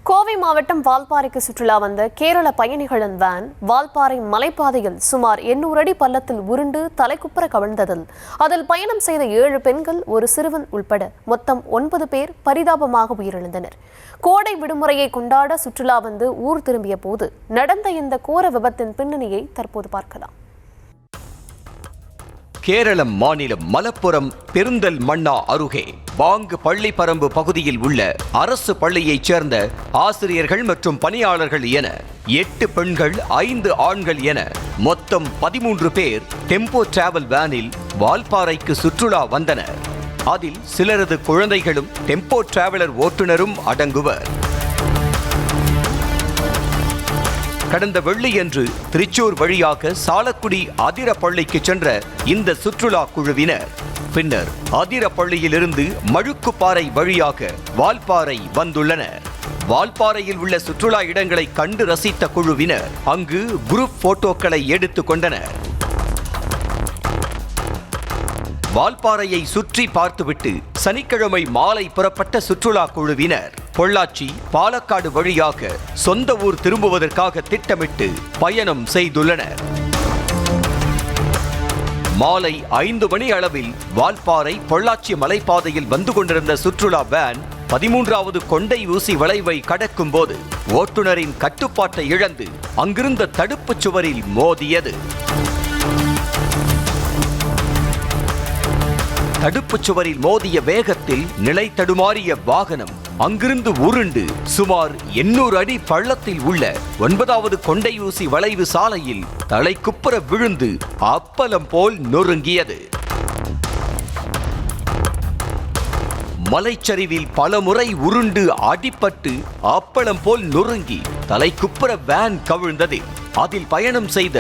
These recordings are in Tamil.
கோவை மாவட்டம் வால்பாறைக்கு சுற்றுலா வந்த கேரள பயணிகளின் வேன் வால்பாறை மலைப்பாதையில் சுமார் 800 அடி பள்ளத்தில் உருண்டு தலைக்குப்புற கவிழ்ந்ததில் அதில் பயணம் செய்த 7 பெண்கள் ஒரு சிறுவன் உள்பட மொத்தம் 9 பேர் பரிதாபமாக உயிரிழந்தனர். கோடை விடுமுறையை கொண்டாட சுற்றுலா வந்து ஊர் திரும்பிய போது நடந்த இந்த கோர விபத்தின் பின்னணியை தற்போது பார்க்கலாம். கேரளம் மாநிலம் மலப்புரம் பெருந்தல் மண்ணா அருகே பாங்கு பள்ளிப்பரம்பு பகுதியில் உள்ள அரசு பள்ளியைச் சேர்ந்த ஆசிரியர்கள் மற்றும் பணியாளர்கள் என 8 பெண்கள் 5 ஆண்கள் என மொத்தம் 13 பேர் டெம்போ டிராவல் வேனில் வால்பாறைக்கு சுற்றுலா வந்தனர். அதில் சிலரது குழந்தைகளும் டெம்போ டிராவலர் ஓட்டுநரும் அடங்குவர். கடந்த வெள்ளியன்று திருச்சூர் வழியாக சாலக்குடி அதிரப்பள்ளிக்கு சென்ற இந்த சுற்றுலா குழுவினர் பின்னர் அதிரப்பள்ளியிலிருந்து மழுக்குப்பாறை வழியாக வால்பாறை வந்துள்ளனர். வால்பாறையில் உள்ள சுற்றுலா இடங்களை கண்டு ரசித்த குழுவினர் அங்கு குரூப் போட்டோக்களை எடுத்துக் கொண்டனர். வால்பாறையை சுற்றி பார்த்துவிட்டு சனிக்கிழமை மாலை புறப்பட்ட சுற்றுலா குழுவினர் பொள்ளாச்சி பாலக்காடு வழியாக சொந்த ஊர் திரும்புவதற்காக திட்டமிட்டு பயணம் செய்துள்ளனர். மாலை 5 மணி அளவில் வால்பாறை பொள்ளாச்சி மலைப்பாதையில் வந்து கொண்டிருந்த சுற்றுலா வேன் 13வது கொண்டை ஊசி வளைவை கடக்கும் போது ஓட்டுநரின் கட்டுப்பாட்டை இழந்து அங்கிருந்த தடுப்புச் சுவரில் மோதியது. தடுப்புச் சுவரில் மோதிய வேகத்தில் நிலை தடுமாறிய வாகனம் அங்கிருந்து உருண்டு சுமார் 800 அடி பள்ளத்தில் உள்ள 9வது கொண்டையூசி வளைவு சாலையில் தலைக்குப்புற விழுந்து அப்பளம் போல் நொறுங்கியது. மலைச்சரிவில் பல முறை உருண்டு அடிபட்டு அப்பளம் போல் நொறுங்கி தலைக்குப்புற வேன் கவிழ்ந்ததில் அதில் பயணம் செய்த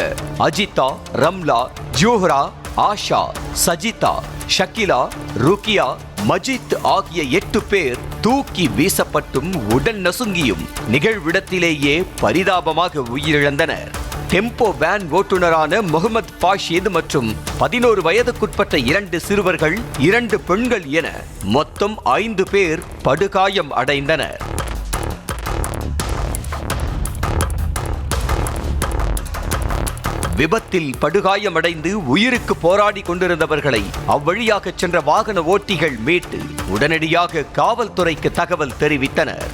அஜிதா, ரம்லா, ஜோஹ்ரா, ஆஷா, சஜிதா, ஷக்கிலா, ருக்கியா, மஜித் ஆகிய 8 பேர் தூக்கி வீசப்பட்டும் உடல் நசுங்கியும் நிகழ்விடத்திலேயே பரிதாபமாக உயிரிழந்தனர். டெம்போ வேன் ஓட்டுநரான முகமது பாஷித் மற்றும் 11 வயதுக்குட்பட்ட 2 சிறுவர்கள் 2 பெண்கள் என மொத்தம் 5 பேர் படுகாயம் அடைந்தனர். விபத்தில் படுகாயமடைந்து உயிருக்கு போராடி கொண்டிருந்தவர்களை அவ்வழியாக சென்ற வாகன ஓட்டிகள் மீட்டு உடனடியாக காவல்துறைக்கு தகவல் தெரிவித்தனர்.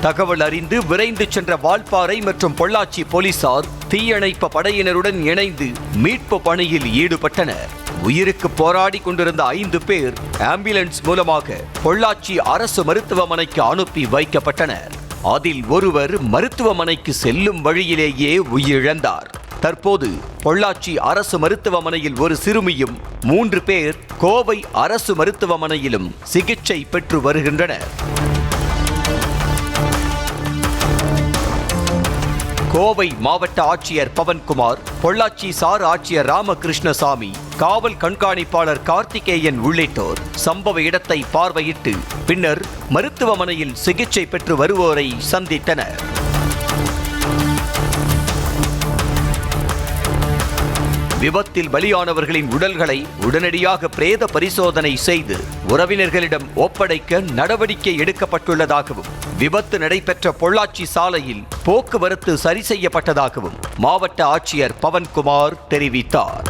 தகவல் அறிந்து விரைந்து சென்ற வால்பாறை மற்றும் பொள்ளாச்சி போலீசார் தீயணைப்பு படையினருடன் இணைந்து மீட்பு பணியில் ஈடுபட்டனர். உயிருக்கு போராடி கொண்டிருந்த 5 பேர் ஆம்புலன்ஸ் மூலமாக பொள்ளாச்சி அரசு மருத்துவமனைக்கு அனுப்பி வைக்கப்பட்டனர். அதில் ஒருவர் மருத்துவமனைக்கு செல்லும் வழியிலேயே உயிரிழந்தார். தற்போது பொள்ளாச்சி அரசு மருத்துவமனையில் ஒரு சிறுமியும் 3 பேர் கோவை அரசு மருத்துவமனையிலும் சிகிச்சை பெற்று வருகின்றனர். கோவை மாவட்ட ஆட்சியர் பவன்குமார், பொள்ளாச்சி சார் ஆட்சியர் ராமகிருஷ்ணசாமி, காவல் கண்காணிப்பாளர் கார்த்திகேயன் உள்ளிட்டோர் சம்பவ இடத்தை பார்வையிட்டு பின்னர் மருத்துவமனையில் சிகிச்சை பெற்று வருவோரை சந்தித்தனர். விபத்தில் பலியானவர்களின் உடல்களை உடனடியாக பிரேத பரிசோதனை செய்து உறவினர்களிடம் ஒப்படைக்க நடவடிக்கை எடுக்கப்பட்டுள்ளதாகவும் விபத்து நடைபெற்ற பொள்ளாச்சி சாலையில் போக்குவரத்து சரி செய்யப்பட்டதாகவும் மாவட்ட ஆட்சியர் பவன்குமார் தெரிவித்தார்.